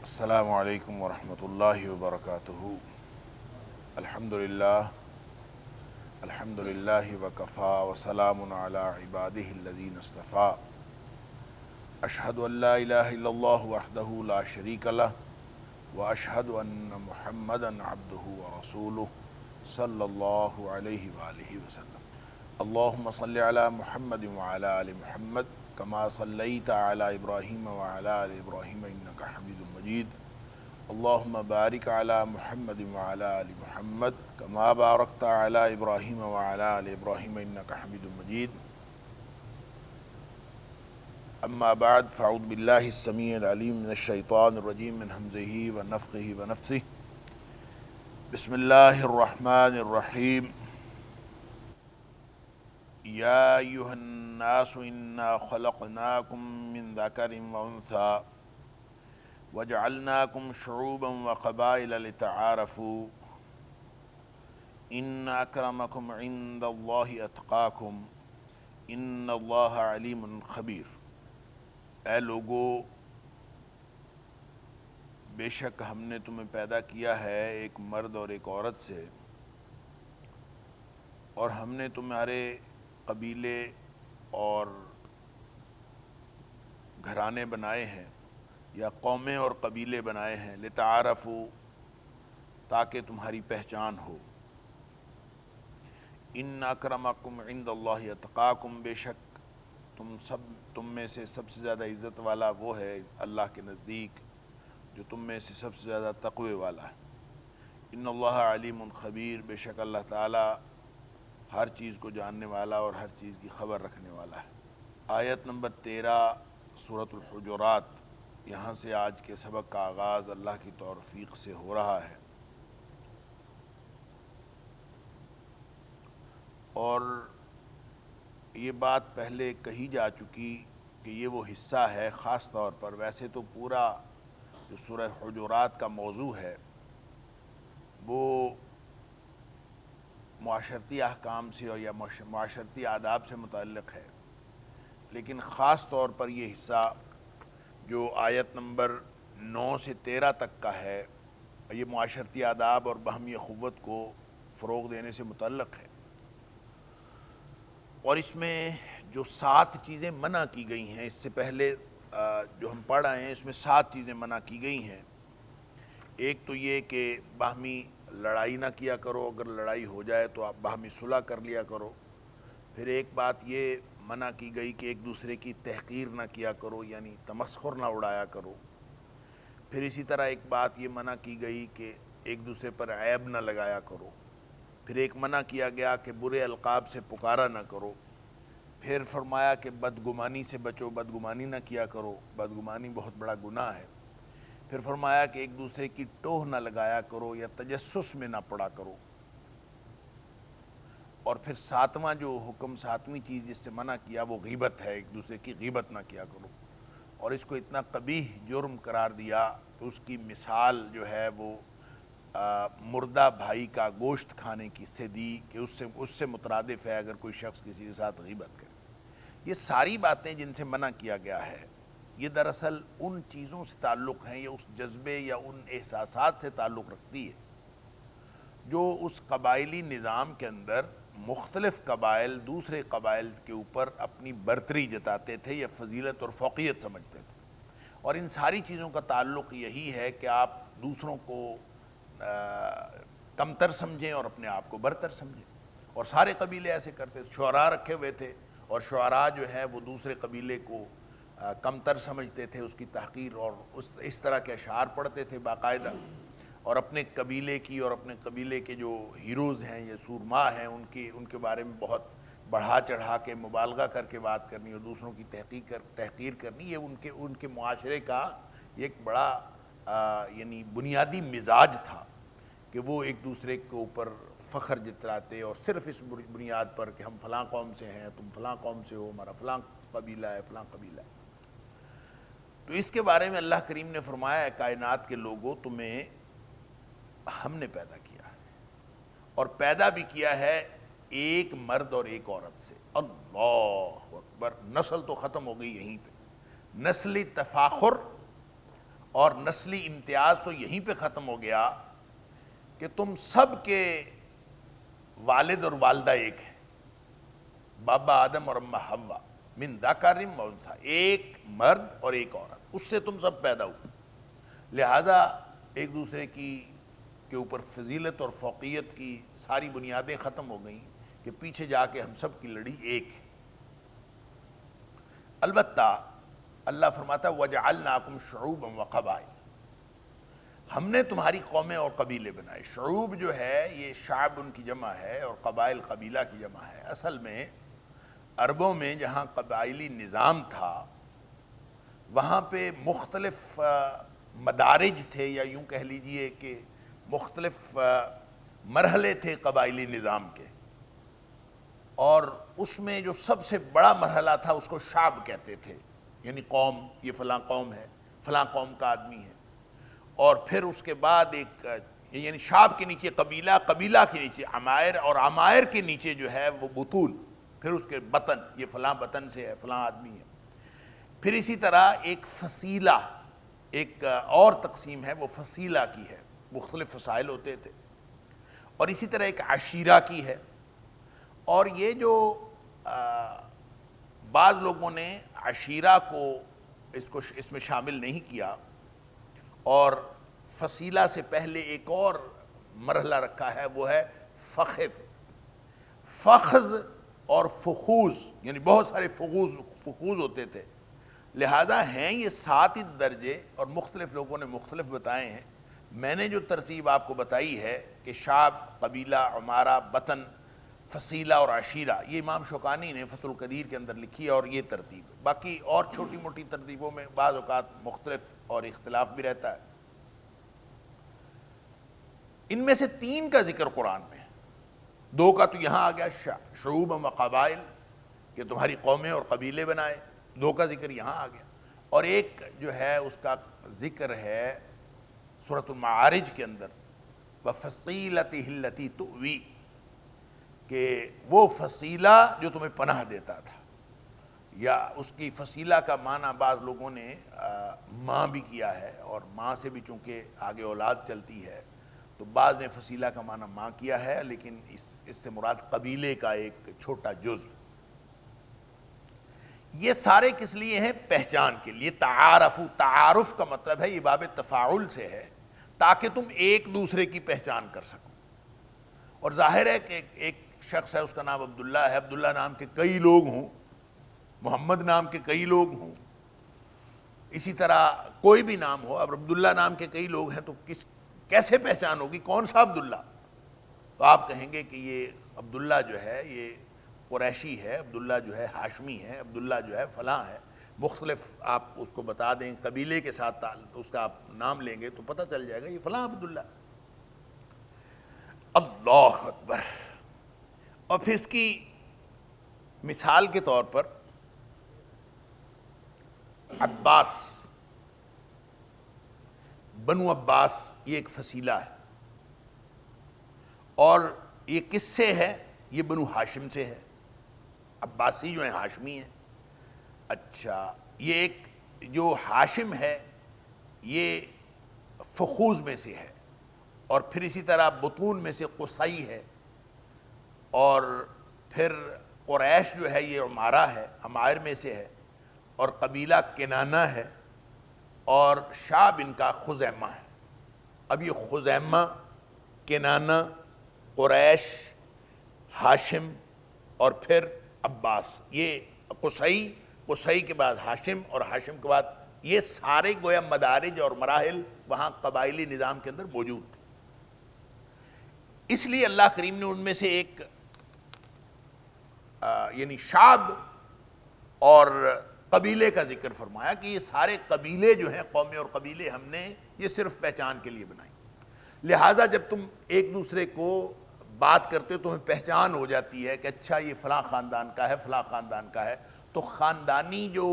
السلام علیکم ورحمۃ اللہ وبرکاتہ۔ الحمدللہ وکفا وسلام علی عبادہ الذین اصطفیٰ۔ اشہد ان لا الہ الا اللہ وحدہ لا شریک لہ واشہد ان محمدا عبدہ ورسولہ صلی اللہ علیہ وآلہ وسلم۔ اللہم صلی علی محمد وعلی آل محمد کما صلیت علی ابراہیم وعلی آل ابراہیم انک حمید مجید۔ اللہم بارک علی محمد وعلی آل محمد کما بارکت علی ابراہیم وعلی آل ابراہیم انک حمید مجید۔ اما بعد فاعوذ باللہ السمیع العلیم من الشیطان الرجیم من ہمزہ ونفخہ ونفثہ۔ بسم اللہ الرحمن الرحیم۔ یا ایہا الناس انا خلقناکم من ذکر وانثی وجعلناکم شعوبا وقبائل لتعارفوا ان اکرمکم عند اللہ اتقاکم ان اللہ علیم خبیر۔ اے لوگو، بے شک ہم نے تمہیں پیدا کیا ہے ایک مرد اور ایک عورت سے، اور ہم نے تمہارے قبیلے اور گھرانے بنائے ہیں یا قومیں اور قبیلے بنائے ہیں، لتعارفوا، تاکہ تمہاری پہچان ہو۔ ان اکرمکم عند اللہ اتقاکم، بے شک تم میں سے سب سے زیادہ عزت والا وہ ہے اللہ کے نزدیک جو تم میں سے سب سے زیادہ تقوی والا ہے۔ ان اللہ علیم خبیر، بے شک اللہ تعالی ہر چیز کو جاننے والا اور ہر چیز کی خبر رکھنے والا ہے۔ آیت نمبر 13 سورۃ الحجرات، یہاں سے آج کے سبق کا آغاز اللہ کی توفیق سے ہو رہا ہے، اور یہ بات پہلے کہی جا چکی کہ یہ وہ حصہ ہے خاص طور پر، ویسے تو پورا جو سورہ حجرات کا موضوع ہے وہ معاشرتی احکام سے یا معاشرتی آداب سے متعلق ہے، لیکن خاص طور پر یہ حصہ جو آیت نمبر 9 سے 13 تک کا ہے، یہ معاشرتی آداب اور باہمی اخوت کو فروغ دینے سے متعلق ہے۔ اور اس میں جو 7 چیزیں منع کی گئی ہیں، اس سے پہلے جو ہم پڑھ رہے ہیں اس میں 7 چیزیں منع کی گئی ہیں۔ ایک تو یہ کہ باہمی لڑائی نہ کیا کرو، اگر لڑائی ہو جائے تو آپ باہمی صلح کر لیا کرو۔ پھر ایک بات یہ منع کی گئی کہ ایک دوسرے کی تحقیر نہ کیا کرو، یعنی تمسخر نہ اڑایا کرو۔ پھر اسی طرح ایک بات یہ منع کی گئی کہ ایک دوسرے پر عیب نہ لگایا کرو۔ پھر ایک منع کیا گیا کہ برے القاب سے پکارا نہ کرو۔ پھر فرمایا کہ بدگمانی سے بچو، بدگمانی نہ کیا کرو، بدگمانی بہت بڑا گناہ ہے۔ پھر فرمایا کہ ایک دوسرے کی ٹوہ نہ لگایا کرو یا تجسس میں نہ پڑا کرو۔ اور پھر 7واں جو حکم، 7ویں چیز جس سے منع کیا وہ غیبت ہے، ایک دوسرے کی غیبت نہ کیا کرو، اور اس کو اتنا قبیح جرم قرار دیا کہ اس کی مثال جو ہے وہ مردہ بھائی کا گوشت کھانے کی سے دی کہ اس سے مترادف ہے اگر کوئی شخص کسی کے ساتھ غیبت کرے۔ یہ ساری باتیں جن سے منع کیا گیا ہے، یہ دراصل ان چیزوں سے تعلق ہیں یا اس جذبے یا ان احساسات سے تعلق رکھتی ہے جو اس قبائلی نظام کے اندر مختلف قبائل دوسرے قبائل کے اوپر اپنی برتری جتاتے تھے یا فضیلت اور فوقیت سمجھتے تھے۔ اور ان ساری چیزوں کا تعلق یہی ہے کہ آپ دوسروں کو کمتر سمجھیں اور اپنے آپ کو برتر سمجھیں، اور سارے قبیلے ایسے کرتے تھے۔ شعراء رکھے ہوئے تھے، اور شعراء جو ہیں وہ دوسرے قبیلے کو کمتر سمجھتے تھے، اس کی تحقیر اور اس طرح کے اشعار پڑھتے تھے باقاعدہ، اور اپنے قبیلے کی اور اپنے قبیلے کے جو ہیروز ہیں یا سورما ہیں ان کے بارے میں بہت بڑھا چڑھا کے مبالغہ کر کے بات کرنی اور دوسروں کی تحقیر کرنی، یہ ان کے معاشرے کا ایک بڑا یعنی بنیادی مزاج تھا کہ وہ ایک دوسرے کے اوپر فخر جتلاتے، اور صرف اس بنیاد پر کہ ہم فلاں قوم سے ہیں، تم فلاں قوم سے ہو، ہمارا فلاں قبیلہ ہے، فلاں قبیلہ ہے۔ تو اس کے بارے میں اللہ کریم نے فرمایا ہے کائنات کے لوگوں، تمہیں ہم نے پیدا کیا ہے، اور پیدا بھی کیا ہے ایک مرد اور ایک عورت سے۔ اللہ اکبر! نسل تو ختم ہو گئی یہیں پہ، نسلی تفاخر اور نسلی امتیاز تو یہیں پہ ختم ہو گیا کہ تم سب کے والد اور والدہ ایک ہیں، بابا آدم اور اماں حوا، من ذکر و انثی، ایک مرد اور ایک عورت، اس سے تم سب پیدا ہوئے، لہٰذا ایک دوسرے کے اوپر فضیلت اور فوقیت کی ساری بنیادیں ختم ہو گئیں کہ پیچھے جا کے ہم سب کی لڑی ایک ہے۔ البتہ اللہ فرماتا ہے وَجَعَلْنَاكُمْ شُعُوبًا وَقَبَائِلَ، ہم نے تمہاری قومیں اور قبیلے بنائے۔ شعوب جو ہے یہ شعب ان کی جمع ہے اور قبائل قبیلہ کی جمع ہے۔ اصل میں عربوں میں جہاں قبائلی نظام تھا وہاں پہ مختلف مدارج تھے، یا یوں کہہ لیجئے کہ مختلف مرحلے تھے قبائلی نظام کے، اور اس میں جو سب سے بڑا مرحلہ تھا اس کو شعب کہتے تھے، یعنی قوم، یہ فلاں قوم ہے، فلاں قوم کا آدمی ہے، اور پھر اس کے بعد ایک یعنی شعب کے نیچے قبیلہ، قبیلہ کے نیچے عمائر، اور عمائر کے نیچے جو ہے وہ بطون، پھر اس کے بطن، یہ فلاں بطن سے ہے، فلاں آدمی ہے۔ پھر اسی طرح ایک فصیلہ، ایک اور تقسیم ہے وہ فصیلہ کی ہے، مختلف فصائل ہوتے تھے، اور اسی طرح ایک عشیرہ کی ہے۔ اور یہ جو بعض لوگوں نے عشیرہ کو اس میں شامل نہیں کیا، اور فصیلہ سے پہلے ایک اور مرحلہ رکھا ہے، وہ ہے فخذ۔ فخذ اور فخوذ، یعنی بہت سارے فخوذ ہوتے تھے، لہٰذا ہیں یہ 7 درجے، اور مختلف لوگوں نے مختلف بتائے ہیں۔ میں نے جو ترتیب آپ کو بتائی ہے کہ شعب، قبیلہ، عمارہ، بطن، فصیلہ اور عشیرہ، یہ امام شوکانی نے فتح القدیر کے اندر لکھی ہے، اور یہ ترتیب۔ باقی اور چھوٹی موٹی ترتیبوں میں بعض اوقات مختلف اور اختلاف بھی رہتا ہے۔ ان میں سے 3 کا ذکر قرآن میں ہے، 2 کا تو یہاں آ گیا شعوب و قبائل، کہ تمہاری قومیں اور قبیلے بنائے، 2 کا ذکر یہاں آ گیا، اور ایک جو ہے اس کا ذکر ہے سورۃ المعارج کے اندر، وَفَصِيلَتِهِ الَّتِي تُؤْوِي، کہ وہ فصیلہ جو تمہیں پناہ دیتا تھا، یا اس کی فصیلہ کا معنی بعض لوگوں نے ماں بھی کیا ہے، اور ماں سے بھی چونکہ آگے اولاد چلتی ہے تو بعض نے فصیلہ کا معنی ماں کیا ہے، لیکن اس سے مراد قبیلے کا ایک چھوٹا جزو۔ یہ سارے کس لیے ہیں؟ پہچان کے لیے۔ تعارف کا مطلب ہے، یہ باب تفاعل سے ہے، تاکہ تم ایک دوسرے کی پہچان کر سکو۔ اور ظاہر ہے کہ ایک شخص ہے، اس کا نام عبداللہ ہے، عبداللہ نام کے کئی لوگ ہوں، محمد نام کے کئی لوگ ہوں، اسی طرح کوئی بھی نام ہو، اب عبداللہ نام کے کئی لوگ ہیں تو کیسے پہچان ہوگی کون سا عبداللہ؟ تو آپ کہیں گے کہ یہ عبداللہ جو ہے یہ قریشی ہے، عبداللہ جو ہے ہاشمی ہے، عبداللہ جو ہے فلاں ہے، مختلف آپ اس کو بتا دیں، قبیلے کے ساتھ اس کا آپ نام لیں گے تو پتہ چل جائے گا یہ فلاں عبداللہ۔ اللہ اکبر۔ اور پھر اس کی مثال کے طور پر عباس، بنو عباس، یہ ایک فصیلہ ہے، اور یہ کس سے ہے؟ یہ بنو ہاشم سے ہے، عباسی جو ہیں ہاشمی ہیں۔ اچھا، یہ ایک جو ہاشم ہے یہ فخوذ میں سے ہے، اور پھر اسی طرح بطون میں سے قصی ہے، اور پھر قریش جو ہے یہ عمارہ ہے، عمائر میں سے ہے، اور قبیلہ کنانہ ہے، اور شعب ان کا خزیمہ ہے۔ اب یہ خزیمہ، کنانہ، قریش، ہاشم اور پھر عباس، یہ قصی کے بعد ہاشم، اور ہاشم کے بعد یہ سارے گویا مدارج اور مراحل وہاں قبائلی نظام کے اندر موجود تھے۔ اس لیے اللہ کریم نے ان میں سے ایک یعنی شعب اور قبیلے کا ذکر فرمایا کہ یہ سارے قبیلے جو ہیں، قومیں اور قبیلے ہم نے یہ صرف پہچان کے لیے بنائی۔ لہٰذا جب تم ایک دوسرے کو بات کرتے ہو تو تمہیں پہچان ہو جاتی ہے کہ اچھا یہ فلاں خاندان کا ہے، فلاں خاندان کا ہے، تو خاندانی جو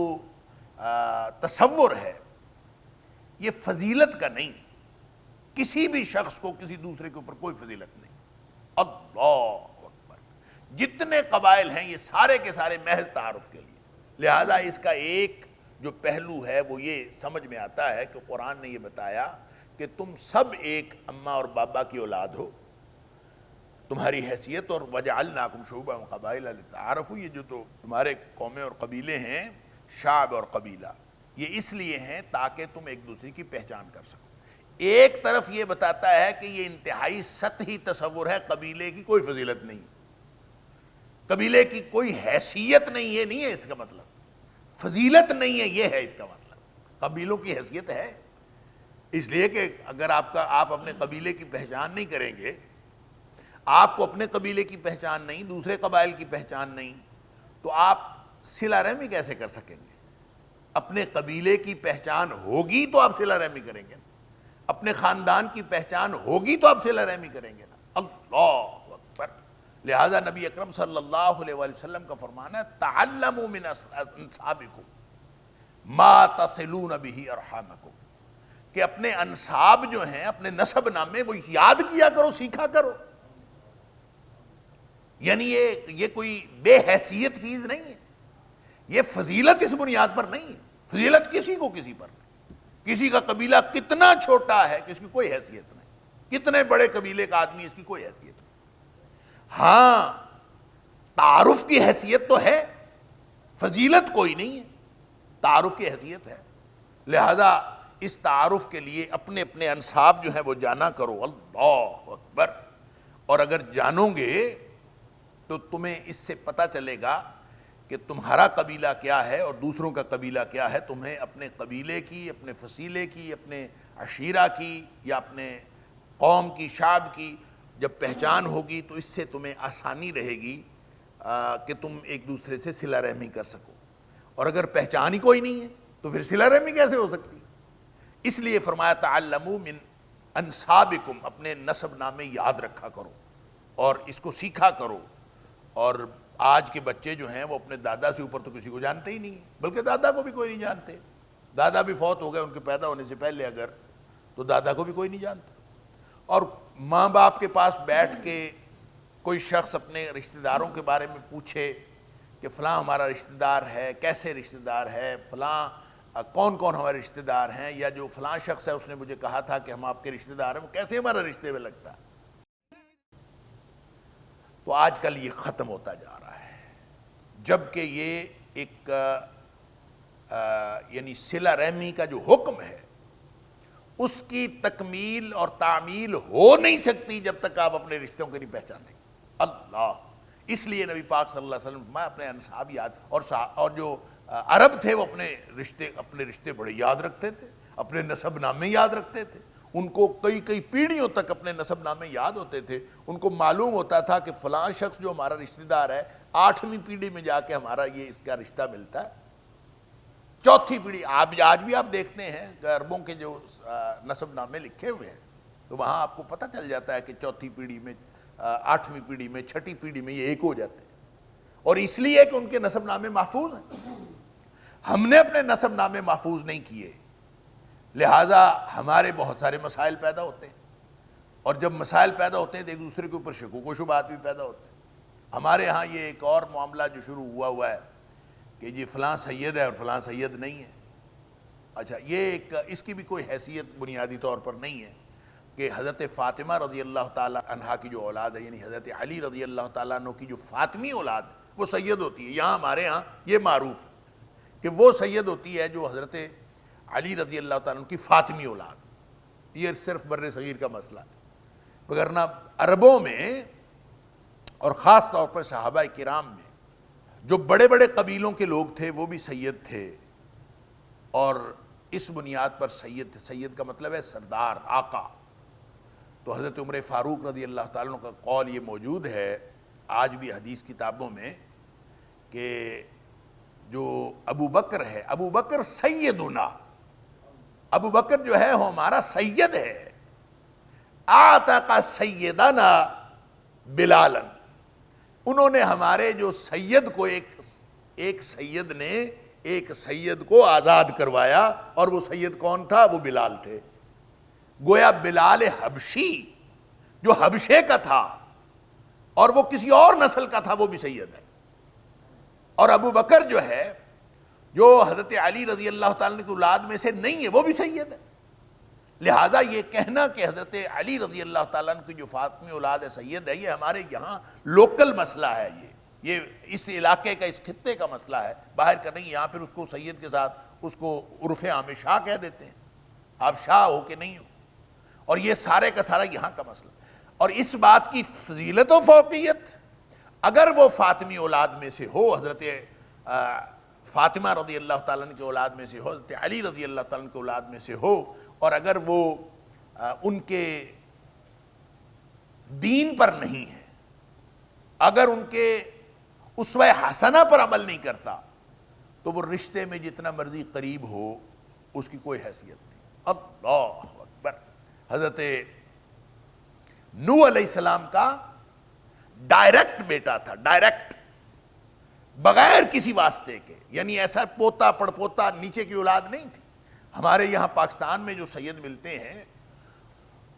تصور ہے یہ فضیلت کا نہیں، کسی بھی شخص کو کسی دوسرے کے اوپر کوئی فضیلت نہیں۔ اللہ اکبر۔ جتنے قبائل ہیں یہ سارے کے سارے محض تعارف کے لیے، لہذا اس کا ایک جو پہلو ہے وہ یہ سمجھ میں آتا ہے کہ قرآن نے یہ بتایا کہ تم سب ایک اماں اور بابا کی اولاد ہو، تمہاری حیثیت، اور وَجَعَلْنَاكُمْ شُعُوبًا وَقَبَائِلَ لِتَعَارَفُوا، یہ جو تو تمہارے قومیں اور قبیلے ہیں، شعب اور قبیلہ، یہ اس لیے ہیں تاکہ تم ایک دوسرے کی پہچان کر سکو۔ ایک طرف یہ بتاتا ہے کہ یہ انتہائی سطحی تصور ہے، قبیلے کی کوئی فضیلت نہیں، قبیلے کی کوئی حیثیت نہیں، یہ نہیں ہے اس کا مطلب، فضیلت نہیں ہے یہ ہے اس کا مطلب۔ قبیلوں کی حیثیت ہے، اس لیے کہ اگر آپ اپنے قبیلے کی پہچان نہیں کریں گے، آپ کو اپنے قبیلے کی پہچان نہیں، دوسرے قبائل کی پہچان نہیں، تو آپ صلہ رحمی کیسے کر سکیں گے؟ اپنے قبیلے کی پہچان ہوگی تو آپ صلہ رحمی کریں گے، اپنے خاندان کی پہچان ہوگی تو آپ صلہ رحمی کریں گے نا۔ اللہ اکبر۔ لہذا نبی اکرم صلی اللہ علیہ وآلہ وسلم کا فرمان ہے تعلموا من انسابکم ما تصلون به ارحامکم، کہ اپنے انساب جو ہیں، اپنے نسب نامے، وہ یاد کیا کرو، سیکھا کرو۔ یعنی یہ کوئی بے حیثیت چیز نہیں ہے، یہ فضیلت اس بنیاد پر نہیں ہے، فضیلت کسی کو کسی پر نہیں، کسی کا قبیلہ کتنا چھوٹا ہے کہ اس کی کوئی حیثیت نہیں، کتنے بڑے قبیلے کا آدمی، اس کی کوئی حیثیت نہیں۔ ہاں تعارف کی حیثیت تو ہے، فضیلت کوئی نہیں ہے، تعارف کی حیثیت ہے۔ لہذا اس تعارف کے لیے اپنے اپنے انساب جو ہیں وہ جانا کرو۔ اللہ اکبر۔ اور اگر جانو گے تو تمہیں اس سے پتہ چلے گا کہ تمہارا قبیلہ کیا ہے اور دوسروں کا قبیلہ کیا ہے۔ تمہیں اپنے قبیلے کی، اپنے فصیلے کی، اپنے عشیرہ کی یا اپنے قوم کی، شعب کی جب پہچان ہوگی تو اس سے تمہیں آسانی رہے گی کہ تم ایک دوسرے سے صلہ رحمی کر سکو۔ اور اگر پہچان ہی کوئی نہیں ہے تو پھر صلہ رحمی کیسے ہو سکتی؟ اس لیے فرمایا تعلموا من انسابکم، اپنے نسب نامے یاد رکھا کرو اور اس کو سیکھا کرو۔ اور آج کے بچے جو ہیں وہ اپنے دادا سے اوپر تو کسی کو جانتے ہی نہیں، بلکہ دادا کو بھی کوئی نہیں جانتے، دادا بھی فوت ہو گئے ان کے پیدا ہونے سے پہلے اگر، تو دادا کو بھی کوئی نہیں جانتا۔ اور ماں باپ کے پاس بیٹھ کے کوئی شخص اپنے رشتہ داروں کے بارے میں پوچھے کہ فلاں ہمارا رشتہ دار ہے، کیسے رشتہ دار ہے، فلاں کون کون ہمارے رشتہ دار ہیں، یا جو فلاں شخص ہے اس نے مجھے کہا تھا کہ ہم آپ کے رشتہ دار ہیں، وہ کیسے ہمارا رشتے میں لگتا ہے۔ تو آج کل یہ ختم ہوتا جا رہا ہے، جبکہ یہ ایک یعنی صلہ رحمی کا جو حکم ہے اس کی تکمیل اور تعمیل ہو نہیں سکتی جب تک آپ اپنے رشتوں کی نہیں پہچانیں۔ اللہ، اس لیے نبی پاک صلی اللہ علیہ وسلم فرمایا اپنے انساب یاد، اور جو عرب تھے وہ اپنے رشتے بڑے یاد رکھتے تھے، اپنے نسب نامے یاد رکھتے تھے، ان کو کئی پیڑھیوں تک اپنے نسب نامے یاد ہوتے تھے، ان کو معلوم ہوتا تھا کہ فلاں شخص جو ہمارا رشتہ دار ہے 8ویں پیڑھی میں جا کے ہمارا اس کا رشتہ ملتا ہے، 4تھی پیڑھی۔ آج بھی آپ دیکھتے ہیں کہ عربوں کے جو نسب نامے لکھے ہوئے ہیں تو وہاں آپ کو پتہ چل جاتا ہے کہ 4تھی پیڑھی میں، 8ویں پیڑھی میں، 6ٹھی پیڑھی میں یہ ایک ہو جاتے ہیں، اور اس لیے کہ ان کے نسب نامے محفوظ ہیں۔ ہم نے اپنے نسب نامے محفوظ نہیں کیے، لہٰذا ہمارے بہت سارے مسائل پیدا ہوتے ہیں، اور جب مسائل پیدا ہوتے ہیں تو ایک دوسرے کے اوپر شکوک و شبہات بھی پیدا ہوتے ہیں۔ ہمارے ہاں یہ ایک اور معاملہ جو شروع ہوا ہے کہ جی فلاں سید ہے اور فلاں سید نہیں ہے۔ اچھا، یہ اس کی بھی کوئی حیثیت بنیادی طور پر نہیں ہے کہ حضرت فاطمہ رضی اللہ تعالیٰ عنہا کی جو اولاد ہے، یعنی حضرت علی رضی اللہ تعالیٰ عنہ کی جو فاطمی اولاد ہے وہ سید ہوتی ہے۔ یہاں ہمارے ہاں یہ معروف ہے کہ وہ سید ہوتی ہے جو حضرت علی رضی اللہ تعالیٰ عنہ کی فاطمی اولاد۔ یہ صرف بر صغیر کا مسئلہ ہے، وگرنہ عربوں میں اور خاص طور پر صحابہ کرام میں جو بڑے بڑے قبیلوں کے لوگ تھے وہ بھی سید تھے، اور اس بنیاد پر سید تھے۔ سید کا مطلب ہے سردار، آقا۔ تو حضرت عمر فاروق رضی اللہ تعالیٰ عنہ کا قول یہ موجود ہے آج بھی حدیث کتابوں میں کہ جو ابو بکر ہے، ابو بکر سیدنا، ابو بکر جو ہے وہ ہمارا سید ہے، آتق سیدنا بلالا، انہوں نے ہمارے جو سید کو ایک سید نے ایک سید کو آزاد کروایا، اور وہ سید کون تھا؟ وہ بلال تھے۔ گویا بلال حبشی جو حبشے کا تھا اور وہ کسی اور نسل کا تھا وہ بھی سید ہے، اور ابو بکر جو ہے جو حضرت علی رضی اللہ تعالیٰ کی اولاد میں سے نہیں ہے وہ بھی سید ہے. لہٰذا یہ کہنا کہ حضرت علی رضی اللہ تعالیٰ کی جو فاطمی اولاد ہے سید ہے، یہ ہمارے یہاں لوکل مسئلہ ہے، یہ اس علاقے کا، اس خطے کا مسئلہ ہے، باہر کا نہیں. یہاں پھر اس کو سید کے ساتھ اس کو عرف عام شاہ کہہ دیتے ہیں، آپ شاہ ہو کہ نہیں ہو، اور یہ سارے کا سارا یہاں کا مسئلہ. اور اس بات کی فضیلت و فوقیت اگر وہ فاطمی اولاد میں سے ہو، حضرت فاطمہ رضی اللہ تعالیٰ کی اولاد میں سے ہو، حضرت علی رضی اللہ تعالیٰ کی اولاد میں سے ہو، اور اگر وہ ان کے دین پر نہیں ہے، اگر ان کے اسوہ حسنہ پر عمل نہیں کرتا، تو وہ رشتے میں جتنا مرضی قریب ہو اس کی کوئی حیثیت نہیں. اللہ اکبر. حضرت نوح علیہ السلام کا ڈائریکٹ بیٹا تھا، ڈائریکٹ، بغیر کسی واسطے کے، یعنی ایسا پوتا پڑپوتا نیچے کی اولاد نہیں تھی. ہمارے یہاں پاکستان میں جو سید ملتے ہیں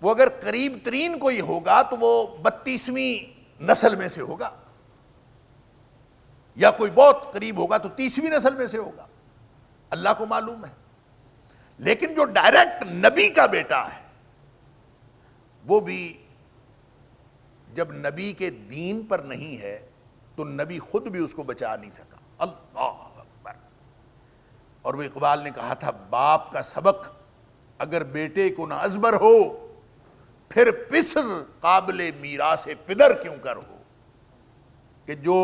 وہ اگر قریب ترین کوئی ہوگا تو وہ 32ویں نسل میں سے ہوگا، یا کوئی بہت قریب ہوگا تو 30ویں نسل میں سے ہوگا، اللہ کو معلوم ہے. لیکن جو ڈائریکٹ نبی کا بیٹا ہے وہ بھی جب نبی کے دین پر نہیں ہے تو نبی خود بھی اس کو بچا نہیں سکا. اللہ اکبر. اور وہ اقبال نے کہا تھا، باپ کا سبق اگر بیٹے کو نہ ازبر ہو، پھر پسر قابل میراث پدر کیوں کر ہو. کہ جو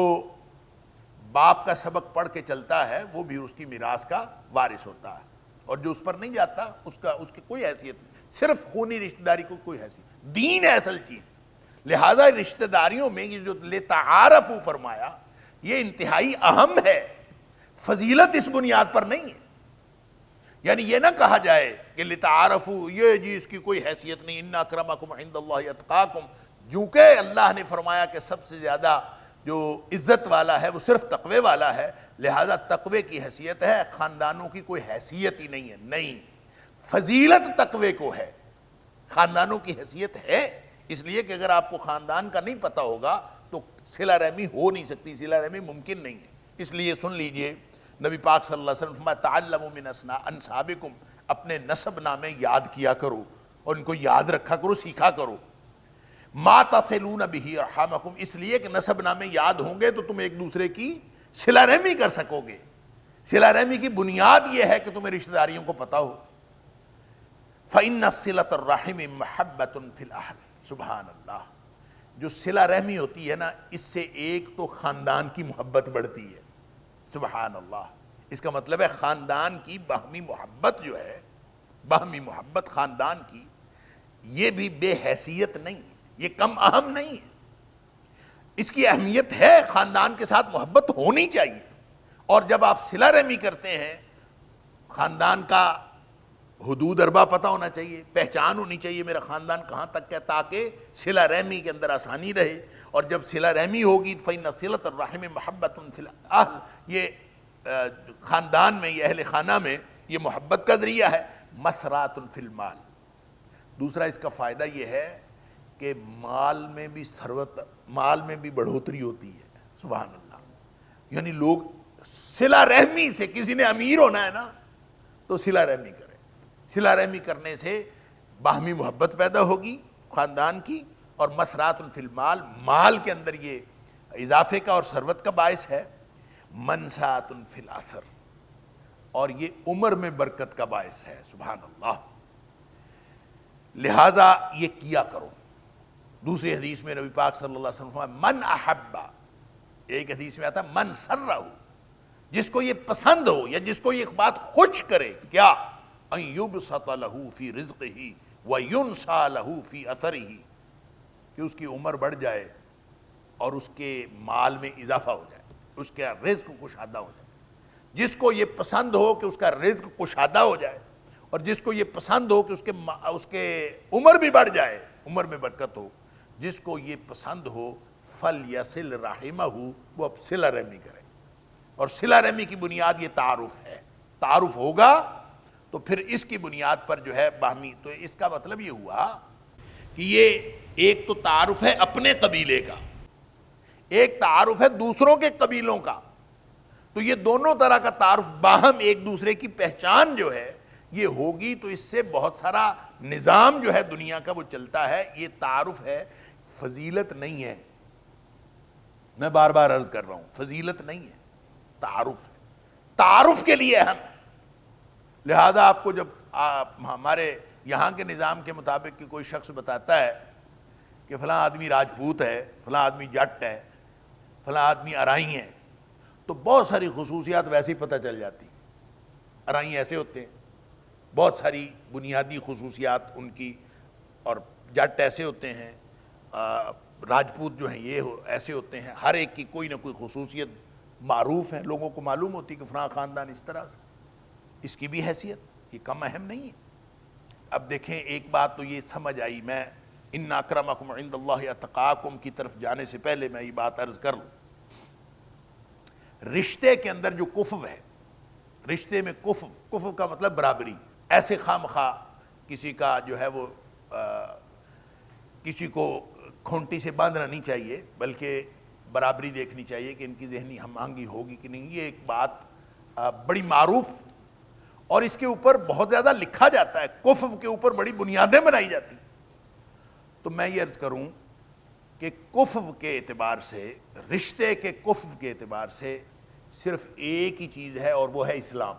باپ کا سبق پڑھ کے چلتا ہے وہ بھی اس کی میراث کا وارث ہوتا ہے، اور جو اس پر نہیں جاتا اس کی کوئی حیثیت نہیں. صرف خونی رشتہ داری کو کوئی حیثیت، دین ہے اصل چیز. لہذا رشتہ داریوں میں یہ جو لتعارفوا فرمایا یہ انتہائی اہم ہے، فضیلت اس بنیاد پر نہیں ہے. یعنی یہ نہ کہا جائے کہ لتعارفوا یہ جی اس کی کوئی حیثیت نہیں، ان اکرمکم عند اللہ اتقاکم، چونکہ اللہ نے فرمایا کہ سب سے زیادہ جو عزت والا ہے وہ صرف تقوی والا ہے، لہذا تقوی کی حیثیت ہے، خاندانوں کی کوئی حیثیت ہی نہیں ہے. نہیں، فضیلت تقوی کو ہے، خاندانوں کی حیثیت ہے. اس لیے کہ اگر آپ کو خاندان کا نہیں پتہ ہوگا تو صلہ رحمی ہو نہیں سکتی، صلہ رحمی ممکن نہیں ہے. اس لیے سن لیجئے نبی پاک صلی اللہ علیہ وسلم فرمایا تعلموا من انسابکم، اپنے نسب نامے یاد کیا کرو اور ان کو یاد رکھا کرو، سیکھا کرو. ما تصلون به ارحامکم، اس لیے کہ نسب نامے یاد ہوں گے تو تم ایک دوسرے کی صلہ رحمی کر سکو گے. صلہ رحمی کی بنیاد یہ ہے کہ تمہیں رشتہ داریوں کو پتہ ہو. فإن صلۃ الرحم محبۃ فی الاہل. سبحان اللہ. جو صلہ رحمی ہوتی ہے نا، اس سے ایک تو خاندان کی محبت بڑھتی ہے. سبحان اللہ. اس کا مطلب ہے خاندان کی باہمی محبت جو ہے، باہمی محبت خاندان کی، یہ بھی بے حیثیت نہیں ہے، یہ کم اہم نہیں ہے. اس کی اہمیت ہے، خاندان کے ساتھ محبت ہونی چاہیے. اور جب آپ صلہ رحمی کرتے ہیں، خاندان کا حدود اربا پتہ ہونا چاہیے، پہچان ہونی چاہیے میرا خاندان کہاں تک ہے، تاکہ صلہ رحمی کے اندر آسانی رہے. اور جب صلہ رحمی ہوگی فإن صلۃ الرحم محبۃ فی الاہل، یہ خاندان میں، یہ اہل خانہ میں یہ محبت کا ذریعہ ہے. مسرات فی المال. دوسرا اس کا فائدہ یہ ہے کہ مال میں بھی ثروت، مال میں بھی بڑھوتری ہوتی ہے. سبحان اللہ. یعنی لوگ صلہ رحمی سے، کسی نے امیر ہونا ہے نا تو صلہ رحمی کرے. صلہ رحمی کرنے سے باہمی محبت پیدا ہوگی خاندان کی، اور مسرات فی المال، مال کے اندر یہ اضافے کا اور ثروت کا باعث ہے. منسات فی الاثر، اور یہ عمر میں برکت کا باعث ہے. سبحان اللہ. لہٰذا یہ کیا کرو. دوسری حدیث میں نبی پاک صلی اللہ علیہ وسلم فرمایا من احب، ایک حدیث میں آتا من سرہ، جس کو یہ پسند ہو یا جس کو یہ بات خوش کرے، کیا ان یبسط لہ فی رزقہ وینسا لہ فی اثرہ، کہ اس کی عمر بڑھ جائے اور اس کے مال میں اضافہ ہو جائے، اس کا رزق کشادہ ہو جائے. جس کو یہ پسند ہو کہ اس کا رزق کشادہ ہو جائے، اور جس کو یہ پسند ہو کہ اس کے عمر بھی بڑھ جائے، عمر میں برکت ہو، جس کو یہ پسند ہو فَلْيَصِلْ رَحِمَهُ، وہ اب صلہ رحمی کرے. اور صلہ رحمی کی بنیاد یہ تعارف ہے. تعارف ہوگا تو پھر اس کی بنیاد پر جو ہے باہمی. تو اس کا مطلب یہ ہوا کہ یہ ایک تو تعارف ہے اپنے قبیلے کا، ایک تعارف ہے دوسروں کے قبیلوں کا. تو یہ دونوں طرح کا تعارف باہم ایک دوسرے کی پہچان جو ہے یہ ہوگی، تو اس سے بہت سارا نظام جو ہے دنیا کا وہ چلتا ہے. یہ تعارف ہے، فضیلت نہیں ہے. میں بار بار عرض کر رہا ہوں، فضیلت نہیں ہے، تعارف ہے. تعارف کے لیے اہم ہے. لہذا آپ کو جب ہمارے یہاں کے نظام کے مطابق کہ کوئی شخص بتاتا ہے کہ فلاں آدمی راجپوت ہے، فلاں آدمی جٹ ہے، فلاں آدمی ارائی ہے، تو بہت ساری خصوصیات ویسے ہی پتہ چل جاتی ہیں. ارائی ایسے ہوتے ہیں، بہت ساری بنیادی خصوصیات ان کی، اور جٹ ایسے ہوتے ہیں، راجپوت جو ہیں یہ ایسے ہوتے ہیں. ہر ایک کی کوئی نہ کوئی خصوصیت معروف ہے، لوگوں کو معلوم ہوتی کہ فلاں خاندان اس طرح سے، اس کی بھی حیثیت، یہ کم اہم نہیں ہے. اب دیکھیں ایک بات تو یہ سمجھ آئی، میں ان اکرمکم عند اللہ اتقاکم کی طرف جانے سے پہلے میں یہ بات عرض کر لوں. رشتے کے اندر جو کفو ہے، رشتے میں کفو کا مطلب برابری. ایسے خواہ مخواہ کسی کا جو ہے وہ کسی کو کھونٹی سے باندھنا نہیں چاہیے، بلکہ برابری دیکھنی چاہیے کہ ان کی ذہنی ہم آہنگی ہوگی کہ نہیں. یہ ایک بات بڑی معروف، اور اس کے اوپر بہت زیادہ لکھا جاتا ہے، کفو کے اوپر بڑی بنیادیں بنائی جاتی. تو میں یہ عرض کروں کہ کفو کے اعتبار سے، رشتے کے کفو کے اعتبار سے صرف ایک ہی چیز ہے، اور وہ ہے اسلام.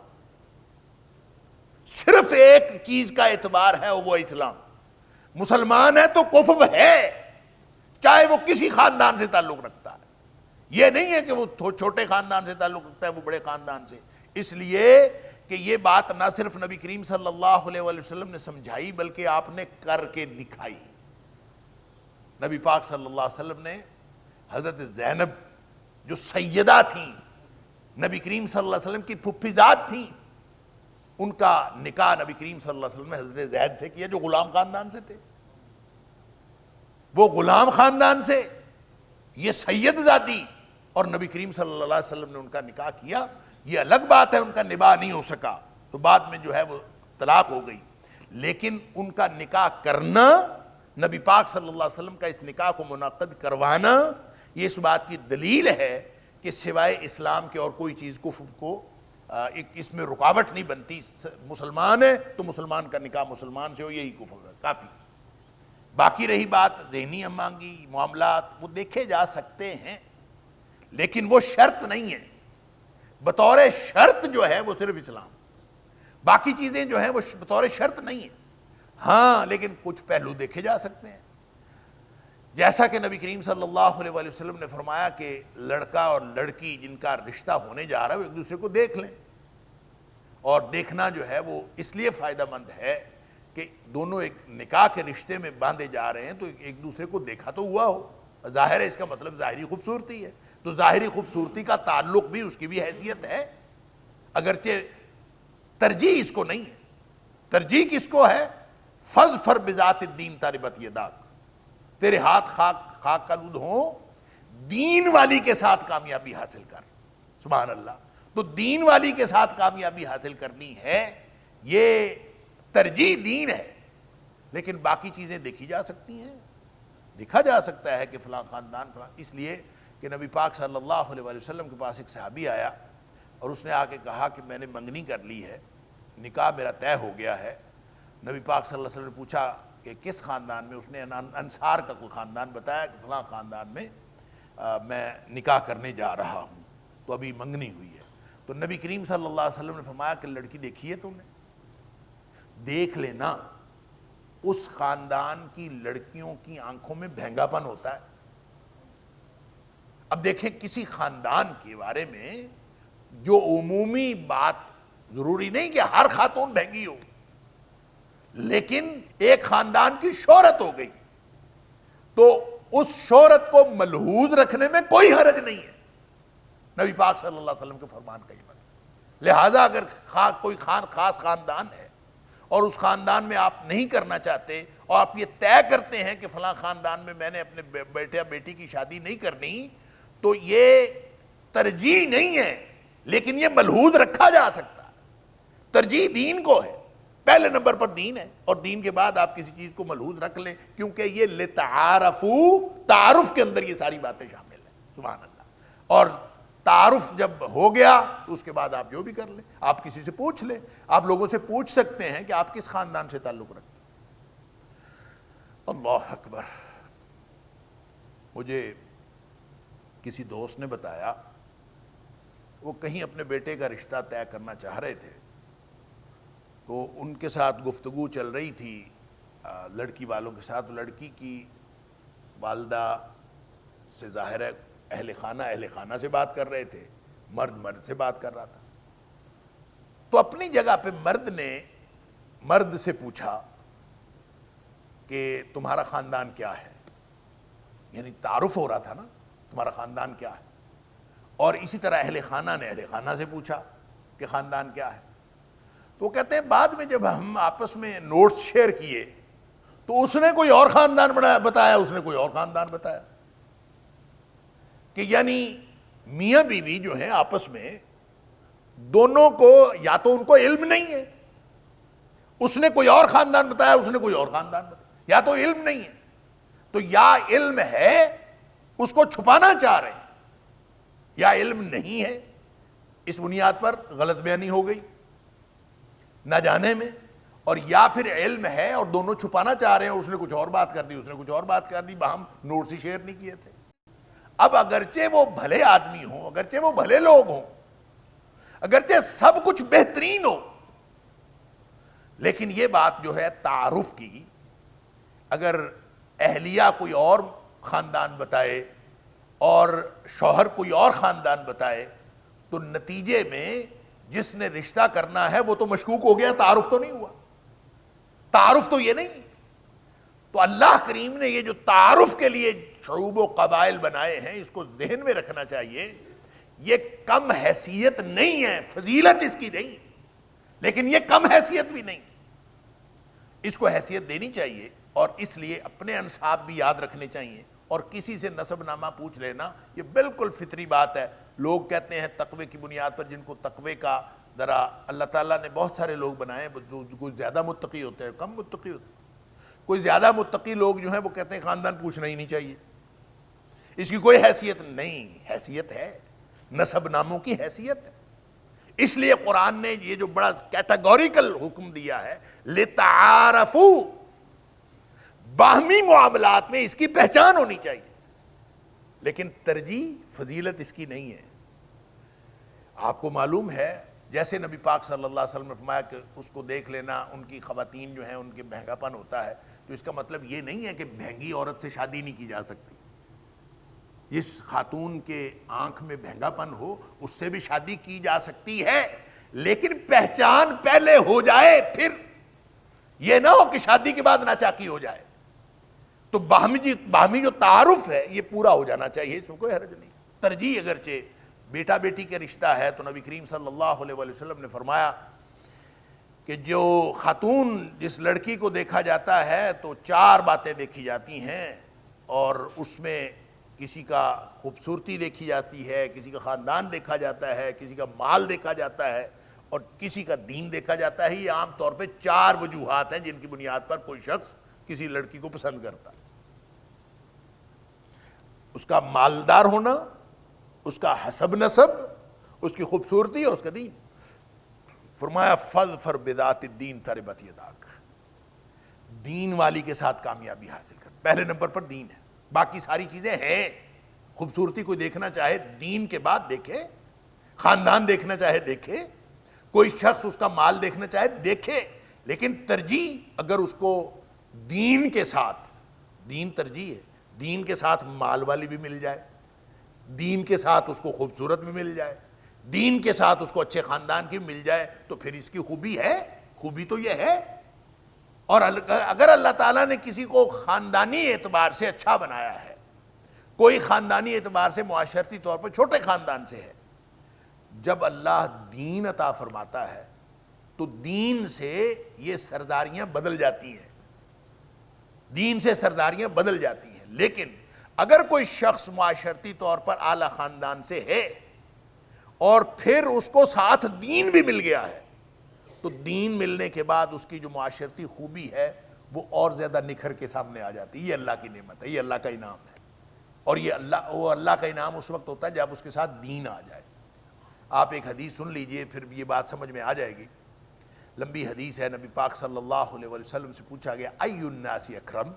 صرف ایک چیز کا اعتبار ہے، اور وہ اسلام. مسلمان ہے تو کفو ہے، چاہے وہ کسی خاندان سے تعلق رکھتا ہے. یہ نہیں ہے کہ وہ چھوٹے خاندان سے تعلق رکھتا ہے، وہ بڑے خاندان سے. اس لیے کہ یہ بات نہ صرف نبی کریم صلی اللہ علیہ وآلہ وسلم نے سمجھائی، بلکہ آپ نے کر کے دکھائی. نبی پاک صلی اللہ علیہ وسلم نے حضرت زینب جو سیدہ تھیں، نبی کریم صلی اللہ علیہ وسلم کی پھپھیزاد تھیں، ان کا نکاح نبی کریم صلی اللہ علیہ وسلم نے حضرت زید سے کیا جو غلام خاندان سے تھے. وہ غلام خاندان سے، یہ سید زادی، اور نبی کریم صلی اللہ علیہ وسلم نے ان کا نکاح کیا. یہ الگ بات ہے ان کا نباہ نہیں ہو سکا تو بعد میں جو ہے وہ طلاق ہو گئی، لیکن ان کا نکاح کرنا، نبی پاک صلی اللہ علیہ وسلم کا اس نکاح کو منعقد کروانا، یہ اس بات کی دلیل ہے کہ سوائے اسلام کے اور کوئی چیز کفر کو اس میں رکاوٹ نہیں بنتی. مسلمان ہے تو مسلمان کا نکاح مسلمان سے ہو، یہی کفر ہے، کافی. باقی رہی بات ذہنی ہم آہنگی، معاملات، وہ دیکھے جا سکتے ہیں، لیکن وہ شرط نہیں ہے. بطور شرط جو ہے وہ صرف اسلام. باقی چیزیں جو ہیں وہ بطور شرط نہیں ہیں. ہاں لیکن کچھ پہلو دیکھے جا سکتے ہیں، جیسا کہ نبی کریم صلی اللہ علیہ وآلہ وسلم نے فرمایا کہ لڑکا اور لڑکی جن کا رشتہ ہونے جا رہا ہے وہ ایک دوسرے کو دیکھ لیں. اور دیکھنا جو ہے وہ اس لیے فائدہ مند ہے کہ دونوں ایک نکاح کے رشتے میں باندھے جا رہے ہیں تو ایک دوسرے کو دیکھا تو ہوا ہو. ظاہر ہے اس کا مطلب ظاہری خوبصورتی ہے، تو ظاہری خوبصورتی کا تعلق بھی، اس کی بھی حیثیت ہے، اگرچہ ترجیح اس کو نہیں ہے. ترجیح کس کو ہے؟ فظفر بذات الدین تربت یداک، تیرے ہاتھ خاک آلود ہوں، دین والی کے ساتھ کامیابی حاصل کر. سبحان اللہ. تو دین والی کے ساتھ کامیابی حاصل کرنی ہے، یہ ترجیح دین ہے. لیکن باقی چیزیں دیکھی جا سکتی ہیں، دیکھا جا سکتا ہے کہ فلاں خاندان فلاں. اس لیے کہ نبی پاک صلی اللہ علیہ وآلہ وسلم کے پاس ایک صحابی آیا اور اس نے آ کے کہا کہ میں نے منگنی کر لی ہے، نکاح میرا طے ہو گیا ہے. نبی پاک صلی اللہ علیہ وسلم نے پوچھا کہ کس خاندان میں؟ اس نے انصار کا کوئی خاندان بتایا کہ فلاں خاندان میں میں نکاح کرنے جا رہا ہوں، تو ابھی منگنی ہوئی ہے. تو نبی کریم صلی اللہ علیہ وسلم نے فرمایا کہ لڑکی دیکھی ہے تم نے؟ دیکھ لینا. اس خاندان کی لڑکیوں کی آنکھوں میں بھینگا پن ہوتا ہے. اب دیکھیں کسی خاندان کے بارے میں جو عمومی بات، ضروری نہیں کہ ہر خاتون بھینگی ہو، لیکن ایک خاندان کی شہرت ہو گئی تو اس شہرت کو ملحوظ رکھنے میں کوئی حرج نہیں ہے. نبی پاک صلی اللہ علیہ وسلم کے فرمان کا یہ مطلب. لہٰذا اگر کوئی خاص خاندان ہے اور اس خاندان میں آپ نہیں کرنا چاہتے اور آپ یہ طے کرتے ہیں کہ فلاں خاندان میں میں نے اپنے بیٹے یا بیٹی کی شادی نہیں کرنی، تو یہ ترجیح نہیں ہے، لیکن یہ ملحوظ رکھا جا سکتا ہے. ترجیح دین کو ہے، پہلے نمبر پر دین ہے، اور دین کے بعد آپ کسی چیز کو ملحوظ رکھ لیں، کیونکہ یہ لتعارفوا، تعارف کے اندر یہ ساری باتیں شامل ہیں. سبحان اللہ. اور تعارف جب ہو گیا تو اس کے بعد آپ جو بھی کر لیں، آپ کسی سے پوچھ لیں، آپ لوگوں سے پوچھ سکتے ہیں کہ آپ کس خاندان سے تعلق رکھتے ہیں۔ اللہ اکبر۔ مجھے کسی دوست نے بتایا، وہ کہیں اپنے بیٹے کا رشتہ طے کرنا چاہ رہے تھے، تو ان کے ساتھ گفتگو چل رہی تھی لڑکی والوں کے ساتھ۔ لڑکی کی والدہ سے ظاہر ہے اہل خانہ سے بات کر رہے تھے، مرد سے بات کر رہا تھا۔ تو اپنی جگہ پہ مرد نے مرد سے پوچھا کہ تمہارا خاندان کیا ہے، یعنی تعارف ہو رہا تھا نا، تمہارا خاندان کیا ہے۔ اور اسی طرح اہل خانہ نے اہل خانہ سے پوچھا کہ خاندان کیا ہے۔ تو وہ کہتے ہیں بعد میں جب ہم آپس میں نوٹس شیئر کیے تو اس نے کوئی اور خاندان بتایا، اس نے کوئی اور خاندان بتایا، کہ یعنی میاں بیوی جو ہیں آپس میں دونوں کو یا تو ان کو علم نہیں ہے، اس نے کوئی اور خاندان بتایا، اس نے کوئی اور خاندان بتایا، یا تو علم نہیں ہے، تو یا علم ہے اس کو چھپانا چاہ رہے ہیں، یا علم نہیں ہے، اس بنیاد پر غلط بیانی ہو گئی نہ جانے میں، اور یا پھر علم ہے اور دونوں چھپانا چاہ رہے ہیں، اس نے کچھ اور بات کر دی، اس نے کچھ اور بات کر دی، باہم نوٹس ہی شیئر نہیں کیے تھے۔ اب اگرچہ وہ بھلے آدمی ہوں، اگرچہ وہ بھلے لوگ ہوں، اگرچہ سب کچھ بہترین ہو، لیکن یہ بات جو ہے تعارف کی، اگر اہلیہ کوئی اور خاندان بتائے اور شوہر کوئی اور خاندان بتائے تو نتیجے میں جس نے رشتہ کرنا ہے وہ تو مشکوک ہو گیا، تعارف تو نہیں ہوا، تعارف تو یہ نہیں۔ تو اللہ کریم نے یہ جو تعارف کے لیے شعوب و قبائل بنائے ہیں، اس کو ذہن میں رکھنا چاہیے، یہ کم حیثیت نہیں ہے، فضیلت اس کی نہیں، لیکن یہ کم حیثیت بھی نہیں، اس کو حیثیت دینی چاہیے، اور اس لیے اپنے انساب بھی یاد رکھنے چاہیے، اور کسی سے نسب نامہ پوچھ لینا یہ بالکل فطری بات ہے۔ لوگ کہتے ہیں تقوی کی بنیاد پر، جن کو تقوی کا ذرا اللہ تعالیٰ نے بہت سارے لوگ بنائے ہیں، جو کوئی زیادہ متقی ہوتے ہیں، کم متقی ہوتے ہیں، کوئی زیادہ متقی لوگ جو ہیں وہ کہتے ہیں خاندان پوچھنا ہی نہیں چاہیے، اس کی کوئی حیثیت نہیں، حیثیت ہے، نسب ناموں کی حیثیت ہے۔ اس لیے قرآن نے یہ جو بڑا کیٹاگوریکل حکم دیا ہے، لِتَعَارَفُوا، باہمی معاملات میں اس کی پہچان ہونی چاہیے، لیکن ترجیح فضیلت اس کی نہیں ہے۔ آپ کو معلوم ہے جیسے نبی پاک صلی اللہ علیہ وسلم نے فرمایا کہ اس کو دیکھ لینا، ان کی خواتین جو ہیں ان کے مہنگا پن ہوتا ہے، تو اس کا مطلب یہ نہیں ہے کہ مہنگی عورت سے شادی نہیں کی جا سکتی۔ جس خاتون کے آنکھ میں مہنگا پن ہو اس سے بھی شادی کی جا سکتی ہے، لیکن پہچان پہلے ہو جائے، پھر یہ نہ ہو کہ شادی کے بعد ناچاکی ہو جائے۔ تو باہمی جو تعارف ہے یہ پورا ہو جانا چاہیے، اس میں کوئی حرج نہیں۔ ترجیح اگرچہ بیٹا بیٹی کا رشتہ ہے تو نبی کریم صلی اللہ علیہ وسلم نے فرمایا کہ جو خاتون جس لڑکی کو دیکھا جاتا ہے تو 4 باتیں دیکھی جاتی ہیں، اور اس میں کسی کا خوبصورتی دیکھی جاتی ہے، کسی کا خاندان دیکھا جاتا ہے، کسی کا مال دیکھا جاتا ہے، اور کسی کا دین دیکھا جاتا ہے۔ یہ عام طور پہ 4 وجوہات ہیں جن کی بنیاد پر کوئی شخص کسی لڑکی کو پسند کرتا ہے: اس کا مالدار ہونا، اس کا حسب نسب، اس کی خوبصورتی اور اس کا دین۔ فرمایا فَاظْفَرْ بِذَاتِ الدِّينِ تَرِبَتْ يَدَاكَ، دین والی کے ساتھ کامیابی حاصل کر۔ پہلے نمبر پر دین ہے، باقی ساری چیزیں ہیں۔ خوبصورتی کوئی دیکھنا چاہے دین کے بعد دیکھے، خاندان دیکھنا چاہے دیکھے، کوئی شخص اس کا مال دیکھنا چاہے دیکھے، لیکن ترجیح اگر اس کو دین کے ساتھ، دین ترجیح ہے، دین کے ساتھ مال والی بھی مل جائے، دین کے ساتھ اس کو خوبصورت بھی مل جائے، دین کے ساتھ اس کو اچھے خاندان کی مل جائے، تو پھر اس کی خوبی ہے، خوبی تو یہ ہے۔ اور اگر اللہ تعالیٰ نے کسی کو خاندانی اعتبار سے اچھا بنایا ہے، کوئی خاندانی اعتبار سے معاشرتی طور پر چھوٹے خاندان سے ہے، جب اللہ دین عطا فرماتا ہے تو دین سے یہ سرداریاں بدل جاتی ہیں، دین سے سرداریاں بدل جاتی ہیں۔ لیکن اگر کوئی شخص معاشرتی طور پر اعلیٰ خاندان سے ہے اور پھر اس کو ساتھ دین بھی مل گیا ہے، تو دین ملنے کے بعد اس کی جو معاشرتی خوبی ہے وہ اور زیادہ نکھر کے سامنے آ جاتی ہے۔ یہ اللہ کی نعمت ہے، یہ اللہ کا انعام ہے۔ اور یہ اللہ کا انعام اس وقت ہوتا ہے جب اس کے ساتھ دین آ جائے۔ آپ ایک حدیث سن لیجئے، پھر یہ بات سمجھ میں آ جائے گی۔ لمبی حدیث ہے، نبی پاک صلی اللہ علیہ وسلم سے پوچھا گیا ای الناس اکرم،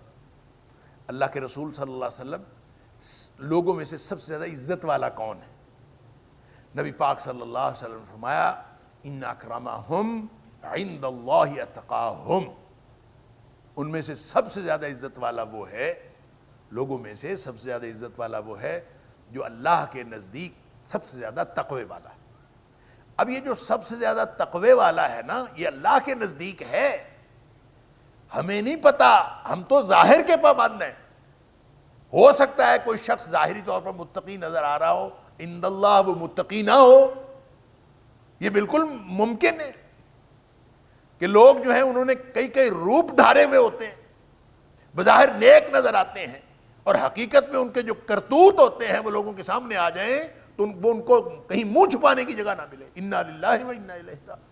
اللہ کے رسول صلی اللہ علیہ وسلم لوگوں میں سے سب سے زیادہ عزت والا کون ہے؟ نبی پاک صلی اللہ علیہ وسلم نے فرمایا ان اکرمہم عند اللہ اتقاہم، ان میں سے سب سے زیادہ عزت والا وہ ہے، لوگوں میں سے سب سے زیادہ عزت والا وہ ہے جو اللہ کے نزدیک سب سے زیادہ تقوی والا ہے۔ اب یہ جو سب سے زیادہ تقوی والا ہے نا، یہ اللہ کے نزدیک ہے، ہمیں نہیں پتا، ہم تو ظاہر کے پابند ہیں۔ ہو سکتا ہے کوئی شخص ظاہری طور پر متقی نظر آ رہا ہو، عند اللہ وہ متقی نہ ہو، یہ بالکل ممکن ہے کہ لوگ جو ہیں انہوں نے کئی روپ دھارے ہوئے ہوتے ہیں، بظاہر نیک نظر آتے ہیں، اور حقیقت میں ان کے جو کرتوت ہوتے ہیں وہ لوگوں کے سامنے آ جائیں تو وہ ان کو کہیں منہ چھپانے کی جگہ نہ ملے۔ انا للہ و انا الیہ راجعون۔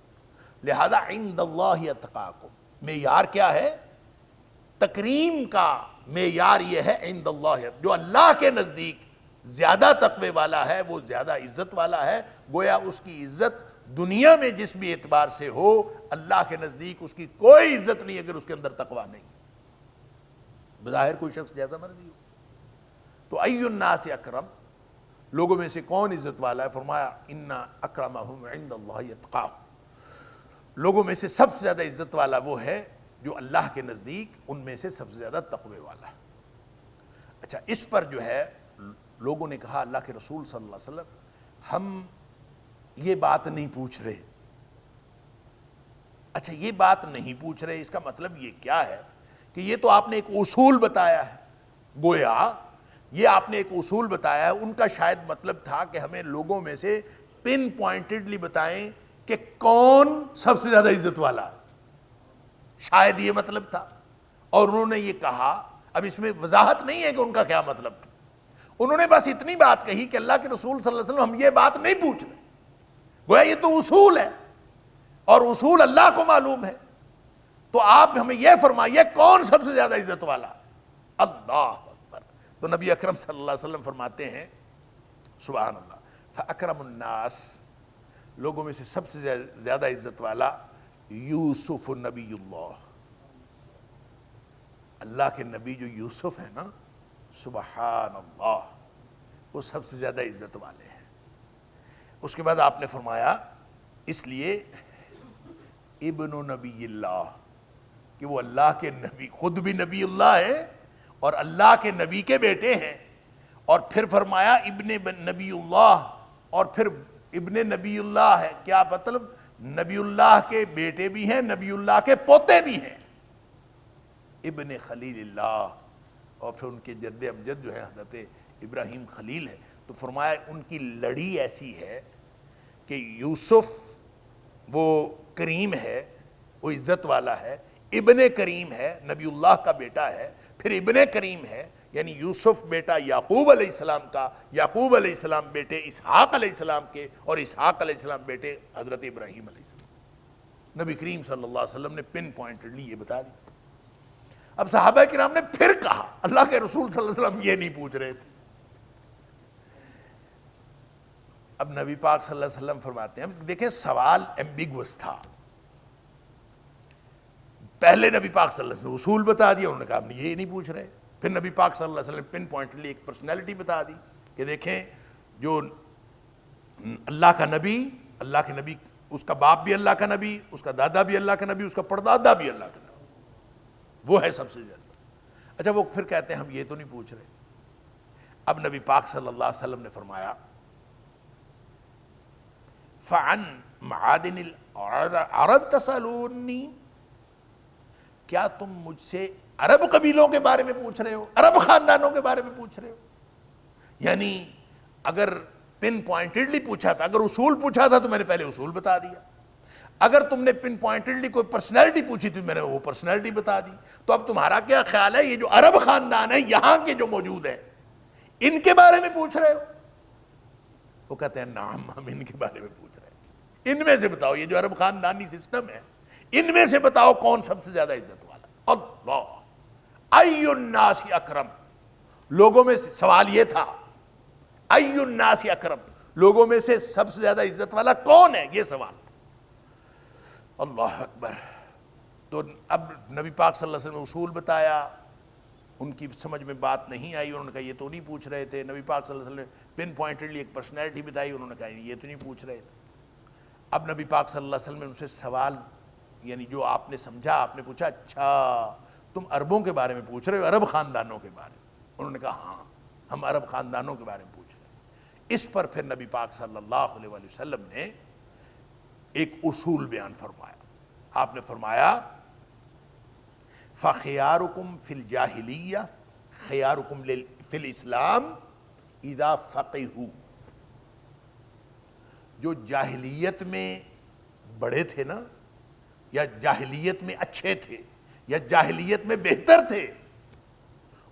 لہذا عند اللہ اتقاکم، معیار کیا ہے؟ تکریم کا معیار یہ ہے عند اللہ، جو اللہ کے نزدیک زیادہ تقوی والا ہے وہ زیادہ عزت والا ہے۔ گویا اس کی عزت دنیا میں جس بھی اعتبار سے ہو، اللہ کے نزدیک اس کی کوئی عزت نہیں اگر اس کے اندر تقوی نہیں، بظاہر کوئی شخص جیسا مرضی ہو۔ تو ای الناس اکرم، لوگوں میں سے کون عزت والا ہے؟ فرمایا ان اکرمہم عند اللہ اتقاہم، لوگوں میں سے سب سے زیادہ عزت والا وہ ہے جو اللہ کے نزدیک ان میں سے سب سے زیادہ تقوی والا ہے۔ اچھا، اس پر جو ہے لوگوں نے کہا اللہ کے رسول صلی اللہ علیہ وسلم ہم یہ بات نہیں پوچھ رہے۔ اچھا، یہ بات نہیں پوچھ رہے، اس کا مطلب یہ کیا ہے کہ یہ تو آپ نے ایک اصول بتایا ہے، گویا یہ آپ نے ایک اصول بتایا ہے، ان کا شاید مطلب تھا کہ ہمیں لوگوں میں سے پن پوائنٹڈلی بتائیں کہ کون سب سے زیادہ عزت والا ہے، شاید یہ مطلب تھا، اور انہوں نے یہ کہا۔ اب اس میں وضاحت نہیں ہے کہ ان کا کیا مطلب تھا، انہوں نے بس اتنی بات کہی کہ اللہ کے رسول صلی اللہ علیہ وسلم ہم یہ بات نہیں پوچھ رہے، گویا یہ تو اصول ہے اور اصول اللہ کو معلوم ہے، تو آپ ہمیں یہ فرمائیے کون سب سے زیادہ عزت والا ہے؟ اللہ اکبر۔ تو نبی اکرم صلی اللہ علیہ وسلم فرماتے ہیں سبحان اللہ، فاکرم الناس، لوگوں میں سے سب سے زیادہ عزت والا یوسف نبی اللہ، اللہ کے نبی جو یوسف ہے نا، سبحان اللہ، وہ سب سے زیادہ عزت والے ہیں۔ اس کے بعد آپ نے فرمایا اس لیے ابن نبی اللہ، کہ وہ اللہ کے نبی، خود بھی نبی اللہ ہے اور اللہ کے نبی کے بیٹے ہیں، اور پھر فرمایا ابن نبی اللہ، اور پھر ابن نبی اللہ ہے، کیا مطلب؟ نبی اللہ کے بیٹے بھی ہیں، نبی اللہ کے پوتے بھی ہیں، ابن خلیل اللہ، اور پھر ان کے جد امجد جو ہے حضرت ابراہیم خلیل ہے۔ تو فرمایا ان کی لڑی ایسی ہے کہ یوسف وہ کریم ہے، وہ عزت والا ہے، ابن کریم ہے، نبی اللہ کا بیٹا ہے، پھر ابن کریم ہے، یعنی یوسف بیٹا یعقوب علیہ السلام کا، یعقوب علیہ السلام بیٹے اسحاق علیہ السلام کے، اور اسحاق علیہ السلام بیٹے حضرت ابراہیم علیہ السلام۔ نبی کریم صلی اللہ علیہ وسلم نے پن پوائنٹڈلی یہ بتا دی۔ اب صحابہ کرام نے پھر کہا اللہ کے رسول صلی اللہ علیہ وسلم یہ نہیں پوچھ رہے تھے۔ اب نبی پاک صلی اللہ علیہ وسلم فرماتے ہیں، دیکھیں سوال ایمبیگوس تھا، پہلے نبی پاک صلی اللہ علیہ وسلم نے اصول بتا دیا، انہوں نے کہا ہم یہ نہیں پوچھ رہے، پھر نبی پاک صلی اللہ علیہ وسلم پن پوائنٹلی ایک پرسنالٹی بتا دی کہ دیکھیں جو اللہ کا نبی، اس کا باپ بھی اللہ کا نبی، اس کا دادا بھی اللہ کا نبی، اس کا پردادا بھی اللہ کا نبی، وہ ہے سب سے زیادہ۔ اچھا، وہ پھر کہتے ہیں ہم یہ تو نہیں پوچھ رہے۔ اب نبی پاک صلی اللہ علیہ وسلم نے فرمایا فَعَنْ مَعَادِنِ الْعَرَبْ تَسْأَلُونِّي، کیا تم مجھ سے عرب قبیلوں کے بارے میں پوچھ رہے ہو، عرب خاندانوں کے بارے میں پوچھ رہے ہو؟ یعنی اگر پن پوائنٹڈلی پوچھا تھا، اگر اصول پوچھا تھا تو میں نے پہلے اصول بتا دیا، اگر تم نے پن پوائنٹڈلی کوئی پرسنالٹی پوچھی تھی میں نے وہ پرسنالٹی بتا دی۔ تو اب تمہارا کیا خیال ہے یہ جو عرب خاندان ہے یہاں کے جو موجود ہیں ان کے بارے میں پوچھ رہے ہو؟ وہ کہتے ہیں نعم، ہم ان کے بارے میں پوچھ رہے ہیں، ان میں سے بتاؤ، یہ جو عرب خاندانی سسٹم ہے ان میں سے بتاؤ کون سب سے زیادہ عزت والا۔ اللہ، ای الناس اکرم، لوگوں میں سے سوال یہ تھا ای الناس اکرم، لوگوں میں سے سب سے زیادہ عزت والا کون ہے، یہ سوال تھا۔ اللہ اکبر۔ تو اب نبی پاک صلی اللہ علیہ وسلم نے اصول بتایا، ان کی سمجھ میں بات نہیں آئی، انہوں نے کہا یہ تو نہیں پوچھ رہے تھے۔ نبی پاک صلی اللہ علیہ وسلم نے پن پوائنٹڈلی ایک پرسنالٹی بتائی، انہوں نے کہا یہ تو نہیں پوچھ رہے تھے۔ اب نبی پاک صلی اللہ علیہ وسلم نے ان سے سوال، یعنی جو آپ نے سمجھا، آپ نے پوچھا اچھا تم عربوں کے بارے میں پوچھ رہے ہو، عرب خاندانوں کے بارے میں؟ انہوں نے کہا ہاں ہم عرب خاندانوں کے بارے میں پوچھ رہے ہیں۔ اس پر پھر نبی پاک صلی اللہ علیہ وآلہ وسلم نے ایک اصول بیان فرمایا۔ آپ نے فرمایا فَخِيَارُكُمْ فِي الْجَاهِلِيَّةِ خِيَارُكُمْ فِي الْإِسْلَامِ اِذَا فَقِهُوا، جو جاہلیت میں بڑے تھے نا، یا جاہلیت میں اچھے تھے، یا جاہلیت میں بہتر تھے،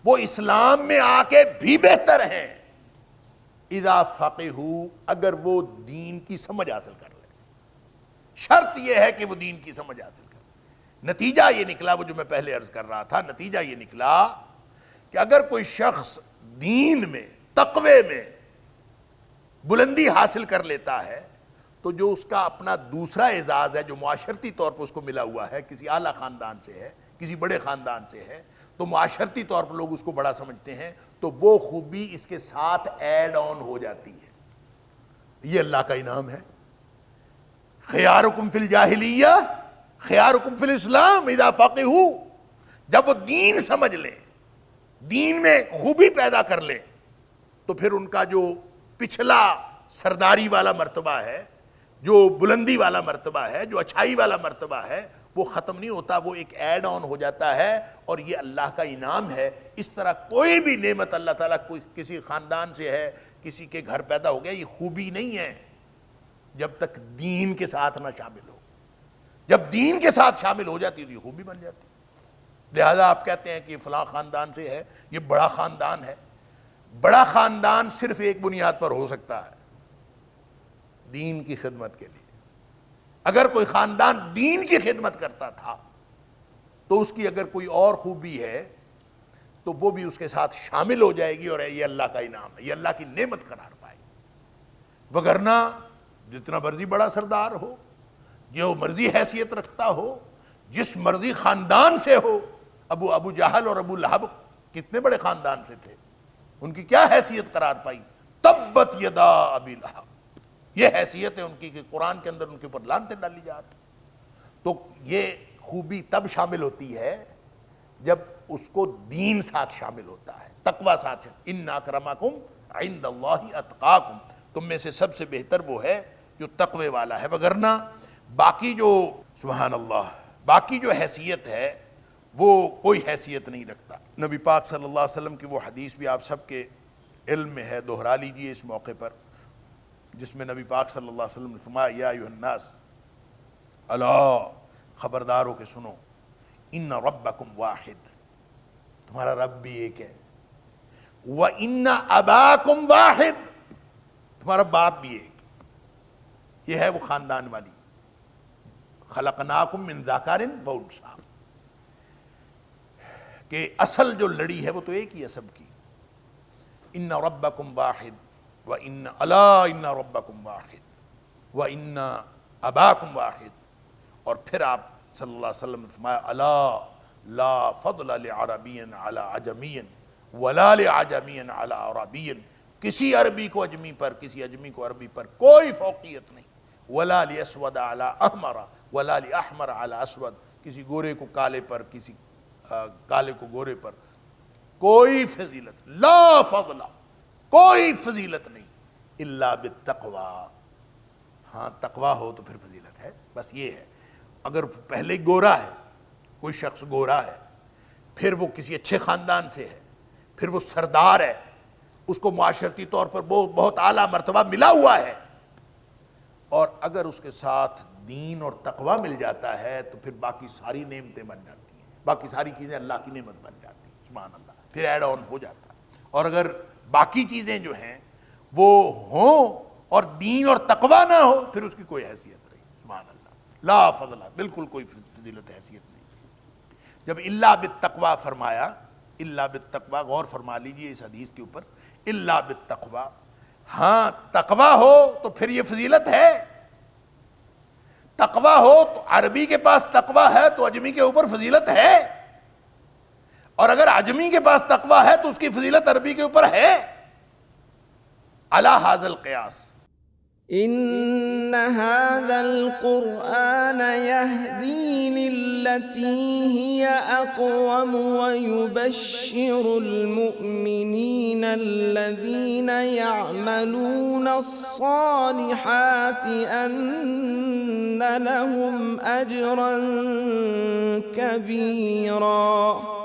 وہ اسلام میں آ کے بھی بہتر ہیں اذا فقہوا، اگر وہ دین کی سمجھ حاصل کر لیں۔ شرط یہ ہے کہ وہ دین کی سمجھ حاصل کر لیں۔ نتیجہ یہ نکلا، وہ جو میں پہلے عرض کر رہا تھا، نتیجہ یہ نکلا کہ اگر کوئی شخص دین میں، تقوی میں بلندی حاصل کر لیتا ہے، تو جو اس کا اپنا دوسرا اعزاز ہے جو معاشرتی طور پر اس کو ملا ہوا ہے، کسی اعلیٰ خاندان سے ہے، کسی بڑے خاندان سے ہے، تو معاشرتی طور پر لوگ اس کو بڑا سمجھتے ہیں، تو وہ خوبی اس کے ساتھ ایڈ آن ہو جاتی ہے۔ یہ اللہ کا انعام ہے۔ خیارکم فی الجاہلیہ خیارکم فی الاسلام اذا فقہوا، جب وہ دین سمجھ لیں، دین میں خوبی پیدا کر لیں، تو پھر ان کا جو پچھلا سرداری والا مرتبہ ہے، جو بلندی والا مرتبہ ہے، جو اچھائی والا مرتبہ ہے، وہ ختم نہیں ہوتا، وہ ایک ایڈ آن ہو جاتا ہے، اور یہ اللہ کا انعام ہے۔ اس طرح کوئی بھی نعمت اللہ تعالیٰ کوئی کسی خاندان سے ہے، کسی کے گھر پیدا ہو گیا، یہ خوبی نہیں ہے جب تک دین کے ساتھ نہ شامل ہو۔ جب دین کے ساتھ شامل ہو جاتی تو یہ خوبی بن جاتی۔ لہذا آپ کہتے ہیں کہ فلاں خاندان سے ہے، یہ بڑا خاندان ہے۔ بڑا خاندان صرف ایک بنیاد پر ہو سکتا ہے، دین کی خدمت کے لیے۔ اگر کوئی خاندان دین کی خدمت کرتا تھا تو اس کی اگر کوئی اور خوبی ہے تو وہ بھی اس کے ساتھ شامل ہو جائے گی، اور یہ اللہ کا انعام ہے، یہ اللہ کی نعمت قرار پائے گی۔ وگرنہ جتنا مرضی بڑا سردار ہو، جو مرضی حیثیت رکھتا ہو، جس مرضی خاندان سے ہو، ابو جہل اور ابو لہب کتنے بڑے خاندان سے تھے، ان کی کیا حیثیت قرار پائی؟ تبت یدا ابی لہب، یہ حیثیت ہے ان کی کہ قرآن کے اندر ان کے اوپر لعنتیں ڈالی جا رہی۔ تو یہ خوبی تب شامل ہوتی ہے جب اس کو دین ساتھ شامل ہوتا ہے، تقوی ساتھ۔ ان اکرمکم عند اللہ اتقاکم، تم میں سے سب سے بہتر وہ ہے جو تقوی والا ہے۔ وگرنہ باقی جو سبحان اللہ باقی جو حیثیت ہے وہ کوئی حیثیت نہیں رکھتا۔ نبی پاک صلی اللہ علیہ وسلم کی وہ حدیث بھی آپ سب کے علم میں ہے، دہرا لیجئے اس موقع پر، جس میں نبی پاک صلی اللہ علیہ وسلم نے فرمایا یا ایھا الناس، الا خبردار ہو کے سنو، ان ربکم واحد، تمہارا رب بھی ایک ہے، وان اباکم واحد، تمہارا باپ بھی ایک۔ یہ ہے وہ خاندان والی، خلقناکم من ذکر و انثی، کہ اصل جو لڑی ہے وہ تو ایک ہی ہے سب کی۔ ان ربکم واحد وَإِنَّ أَلَا إِنَّ رَبَّكُمْ وَاحِدٌ وَإِنَّ أَبَاكُمْ وَاحِدٌ، اور پھر آپ صلی اللہ علیہ وسلم نے فرمایا أَلَا لَا فَضْلَ لِعَرَبِيٍّ عَلَىٰ عَجَمِيٍّ وَلَا لِعَجَمِيٍّ عَلَىٰ عَرَبِيٍّ، کسی عربی کو اجمی پر، کسی اجمی کو عربی پر کوئی فوقیت نہیں۔ وَلَا لِأَسْوَدَ عَلَىٰ أَحْمَرَ وَلَا لِأَحْمَرَ عَلَىٰ أَسْوَدَ، کسی گورے کو کالے پر، کسی کالے کو گورے پر کوئی فضیلت، لا فضل، کوئی فضیلت نہیں، الا بالتقوی، ہاں تقوی ہو تو پھر فضیلت ہے۔ بس یہ ہے، اگر پہلے گورا ہے، کوئی شخص گورا ہے، پھر وہ کسی اچھے خاندان سے ہے، پھر وہ سردار ہے، اس کو معاشرتی طور پر بہت اعلیٰ مرتبہ ملا ہوا ہے، اور اگر اس کے ساتھ دین اور تقوی مل جاتا ہے تو پھر باقی ساری نعمتیں بن جاتی ہیں، باقی ساری چیزیں اللہ کی نعمت بن جاتی ہیں، سبحان اللہ، پھر ایڈ آن ہو جاتا ہے۔ اور اگر باقی چیزیں جو ہیں وہ ہوں اور دین اور تقوی نہ ہو، پھر اس کی کوئی حیثیت نہیں، سبحان اللہ، لا فضل، بالکل کوئی فضیلت حیثیت نہیں۔ جب الا بالتقوی فرمایا، الا بالتقوی، غور فرما لیجئے اس حدیث کے اوپر، الا بالتقوی، ہاں تقوی ہو تو پھر یہ فضیلت ہے، تقوی ہو تو عربی کے پاس تقوی ہے تو عجمی کے اوپر فضیلت ہے، اور اگر عجمی کے پاس تقوی ہے تو اس کی فضیلت عربی کے اوپر ہے، علی ھذا القیاس۔ ان هذا القرآن يهدي للتي هي اقوم ويبشر المؤمنين الذين يعملون الصالحات ان لهم اجرا كبيرا۔